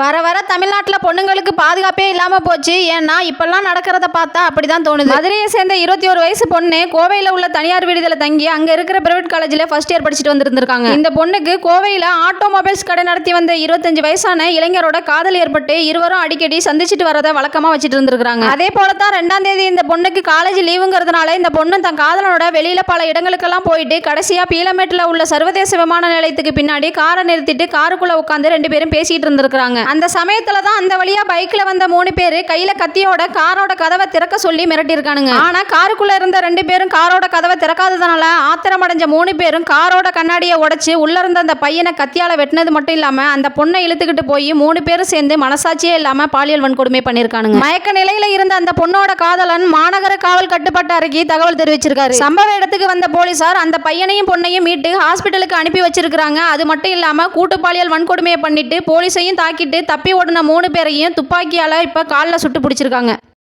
வர வர தமிழ்நாட்டில் பொண்ணுங்களுக்கு பாதுகாப்பே இல்லாமல் போச்சு. ஏன்னா இப்பெல்லாம் நடக்கிறத பார்த்தா அப்படிதான் தோணுது. மதுரையை சேர்ந்த 21 வயசு பொண்ணு கோவையில் உள்ள தனியார் விடுதியில் தங்கி அங்கே இருக்கிற பிரைவேட் காலேஜில் ஃபர்ஸ்ட் இயர் படிச்சுட்டு வந்திருந்திருக்காங்க. இந்த பொண்ணுக்கு கோவையில் ஆட்டோமொபைல்ஸ் கடை நடத்தி வந்த 25 வயசான இளைஞரோட காதல் ஏற்பட்டு இருவரும் அடிக்கடி சந்திச்சுட்டு வரதை வழக்கமாக வச்சுட்டு இருந்திருக்காங்க. அதே போல தான் 2ஆம் தேதி இந்த பொண்ணுக்கு காலேஜ் லீவுங்கிறதுனால இந்த பொண்ணு தன் காதலனோட வெளியில பல இடங்களுக்கெல்லாம் போயிட்டு கடைசியாக பீலமேட்டில் உள்ள சர்வதேச விமான நிலையத்துக்கு பின்னாடி காரை நிறுத்திட்டு காருக்குள்ள உட்காந்து 2 பேரும் பேசிட்டு இருந்திருக்காங்க. அந்த சமயத்துல தான் அந்த வழியா பைக்ல வந்த 3 பேரு கையில கத்தியோட காரோட கதவை திறக்க சொல்லி மிரட்டியிருக்கானுங்க. ஆனா காருக்குள்ள இருந்த 2 பேரும் காரோட கதவை திறக்காததுனால ஆத்திரமடைஞ்ச 3 பேரும் காரோட கண்ணாடியை உடைச்சு உள்ள இருந்த அந்த பையனை கத்தியால வெட்டினது மட்டும் இல்லாம அந்த பொண்ணை இழுத்துக்கிட்டு போய் 3 பேரும் சேர்ந்து மனசாட்சியே இல்லாம பாலியல் வன்கொடுமை பண்ணிருக்கானுங்க. மயக்க நிலையில இருந்த அந்த பொண்ணோட காதலன் மாநகர காவல் கட்டுப்பாட்டு அறைக்கு தகவல் தெரிவிச்சிருக்காரு. சம்பவ இடத்துக்கு வந்த போலீசார் அந்த பையனையும் பொண்ணையும் மீட்டு ஹாஸ்பிட்டலுக்கு அனுப்பி வச்சிருக்காங்க. அது மட்டும் இல்லாம கூட்டு பாலியல் வன்கொடுமையை பண்ணிட்டு போலீஸையும் தாக்கிட்டு தப்பி ஓடின 3 பேரையும் துப்பாக்கியால இப்ப காலில் சுட்டு பிடிச்சிருக்காங்க.